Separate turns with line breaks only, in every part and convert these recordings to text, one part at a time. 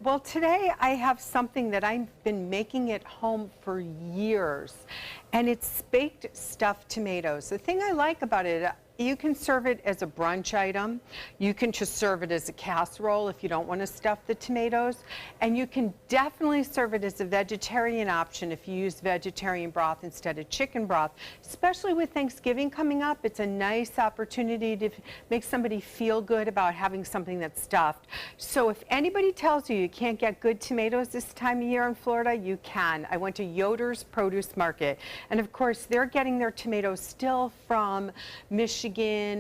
Well, today I have something that I've been making at home for years, and it's baked stuffed tomatoes. The thing I like about it, you can serve it as a brunch item. You can just serve it as a casserole if you don't want to stuff the tomatoes. And you can definitely serve it as a vegetarian option if you use vegetarian broth instead of chicken broth. Especially with Thanksgiving coming up, it's a nice opportunity to make somebody feel good about having something that's stuffed. So if anybody tells you you can't get good tomatoes this time of year in Florida, you can. I went to Yoder's Produce Market, and of course they're getting their tomatoes still from Michigan,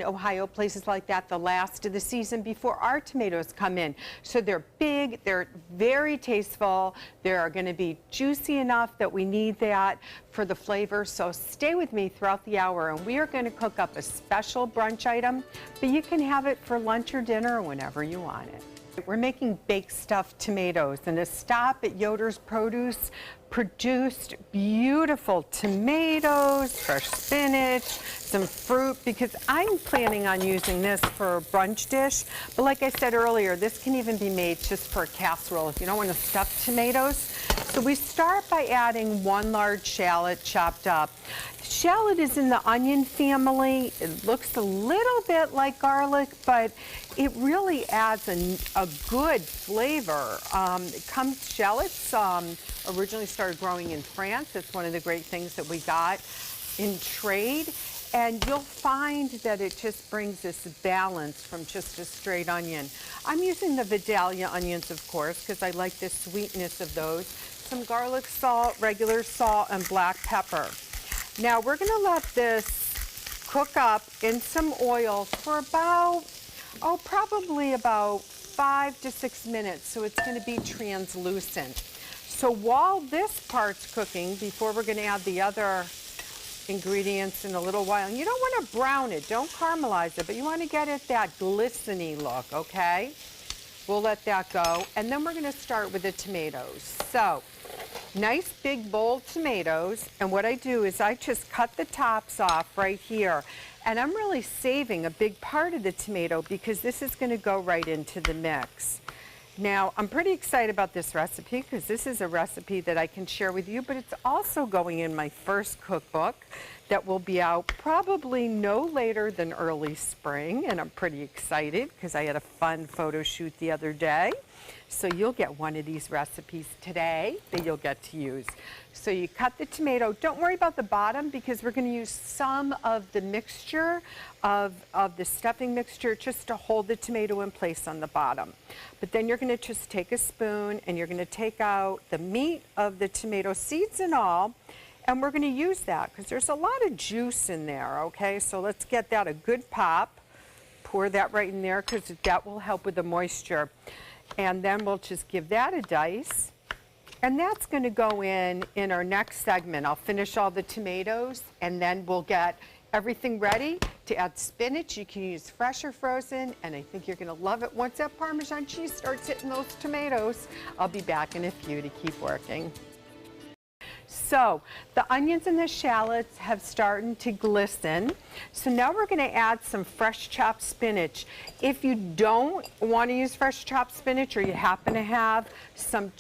Ohio, places like that, the last of the season before our tomatoes come in. So they're big, they're very tasteful, they're going to be juicy enough that we need that for the flavor. So stay with me throughout the hour, and we are going to cook up a special brunch item, but you can have it for lunch or dinner whenever you want it. We're making baked stuffed tomatoes, and a stop at Yoder's Produce produced beautiful tomatoes, fresh spinach, some fruit, because I'm planning on using this for a brunch dish. But like I said earlier, this can even be made just for a casserole if you don't want to stuff tomatoes. So we start by adding 1 large shallot chopped up. Shallot is in the onion family. It looks a little bit like garlic, but it really adds a good flavor. Shallots originally started growing in France. It's one of the great things that we got in trade. And you'll find that it just brings this balance from just a straight onion. I'm using the Vidalia onions, of course, because I like the sweetness of those. Some garlic salt, regular salt, and black pepper. Now we're going to let this cook up in some oil for about, probably about 5 to 6 minutes, so it's going to be translucent. So while this part's cooking, before we're going to add the other ingredients in a little while, and you don't want to brown it, don't caramelize it, but you want to get it that glistening look, okay? We'll let that go, and then we're going to start with the tomatoes. So, nice big bowl tomatoes, and what I do is I just cut the tops off right here, and I'm really saving a big part of the tomato because this is going to go right into the mix. Now, I'm pretty excited about this recipe because this is a recipe that I can share with you, but it's also going in my first cookbook that will be out probably no later than early spring, and I'm pretty excited because I had a fun photo shoot the other day. So you'll get one of these recipes today that you'll get to use. So you cut the tomato. Don't worry about the bottom because we're going to use some of the mixture of the stuffing mixture just to hold the tomato in place on the bottom. But then you're going to just take a spoon and you're going to take out the meat of the tomato, seeds and all, and we're going to use that because there's a lot of juice in there, okay? So let's get that a good pop. Pour that right in there because that will help with the moisture. And then we'll just give that a dice. And that's going to go in our next segment. I'll finish all the tomatoes, and then we'll get everything ready to add spinach. You can use fresh or frozen, and I think you're going to love it once that Parmesan cheese starts hitting those tomatoes. I'll be back in a few to keep working. So the onions and the shallots have started to glisten. So now we're going to add some fresh chopped spinach. If you don't want to use fresh chopped spinach or you happen to have some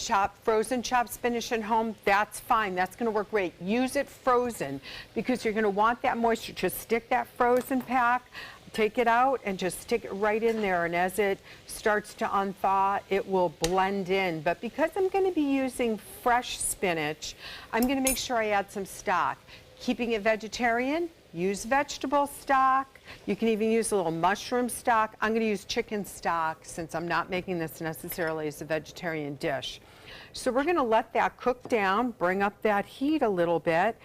frozen chopped spinach at home, that's fine. That's going to work great. Use it frozen because you're going to want that moisture. Just stick that frozen pack, take it out, and just stick it right in there. And as it starts to unthaw, it will blend in. But because I'm going to be using fresh spinach, I'm going to make sure I add some stock. Keeping it vegetarian, use vegetable stock. You can even use a little mushroom stock. I'm going to use chicken stock since I'm not making this necessarily as a vegetarian dish. So we're going to let that cook down, bring up that heat a little bit.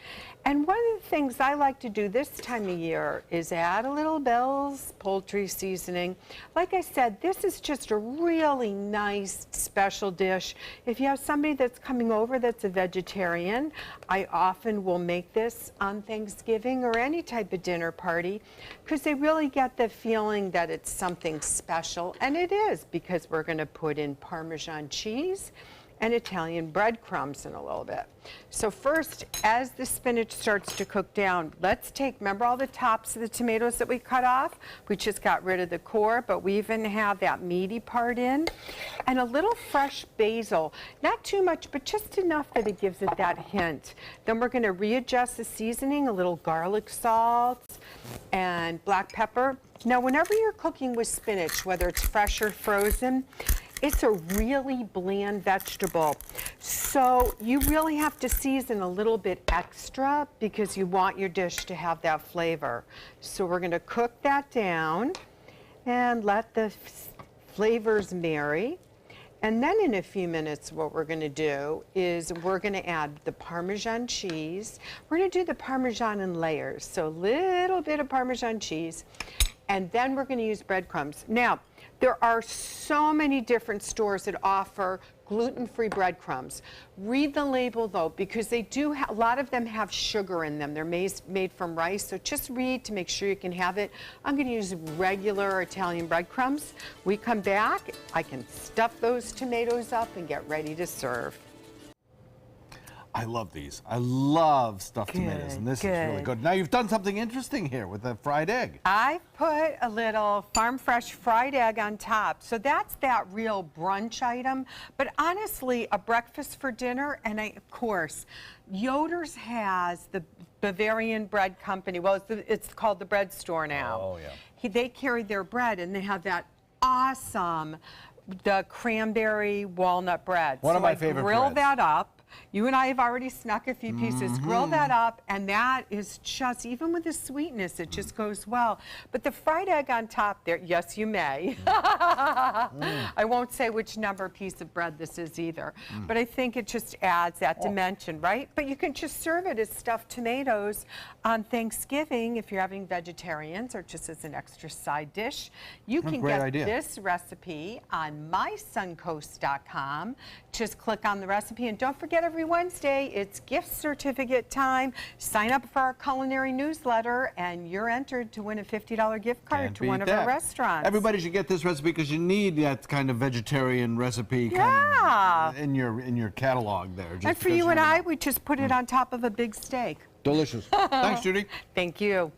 And one of the things I like to do this time of year is add a little Bell's poultry seasoning. Like I said, this is just a really nice special dish. If you have somebody that's coming over that's a vegetarian, I often will make this on Thanksgiving or any type of dinner party because they really get the feeling that it's something special. And it is because we're going to put in Parmesan cheese and Italian breadcrumbs in a little bit. So first, as the spinach starts to cook down, let's take, remember all the tops of the tomatoes that we cut off? We just got rid of the core, but we even have that meaty part in. And a little fresh basil, not too much, but just enough that it gives it that hint. Then we're gonna readjust the seasoning, a little garlic salt and black pepper. Now, whenever you're cooking with spinach, whether it's fresh or frozen, it's a really bland vegetable. So you really have to season a little bit extra because you want your dish to have that flavor. So we're gonna cook that down and let the flavors marry. And then in a few minutes, what we're gonna do is we're gonna add the Parmesan cheese. We're gonna do the Parmesan in layers. So a little bit of Parmesan cheese, and then we're gonna use breadcrumbs. Now, there are so many different stores that offer gluten-free breadcrumbs. Read the label though, because they do, a lot of them have sugar in them. They're made from rice, so just read to make sure you can have it. I'm gonna use regular Italian breadcrumbs. We come back, I can stuff those tomatoes up and get ready to serve.
I love these. I love stuffed tomatoes, and this is really good. Now you've done something interesting here with the fried egg.
I put a little farm fresh fried egg on top. So that's that real brunch item. But honestly, a breakfast for dinner, and of course, Yoder's has the Bavarian Bread Company. Well, it's called the Bread Store now.
Oh, yeah.
They carry their bread, and they have that awesome, the cranberry walnut bread.
One of my favorite
grill
breads.
that up. You and I have already snuck a few pieces. Grill that up, and that is just, even with the sweetness, it just goes well. But the fried egg on top there, yes, you may. I won't say which number piece of bread this is either, but I think it just adds that dimension, right? But you can just serve it as stuffed tomatoes on Thanksgiving if you're having vegetarians, or just as an extra side dish. You can get this recipe on mysuncoast.com. Just click on the recipe, and don't forget, every Wednesday, it's gift certificate time. Sign up for our culinary newsletter, and you're entered to win a $50 gift card to one of our restaurants.
Everybody should get this recipe because you need that kind of vegetarian recipe in your catalog there.
And for you and I, we just put it on top of a big steak.
Delicious. Thanks, Judy.
Thank you.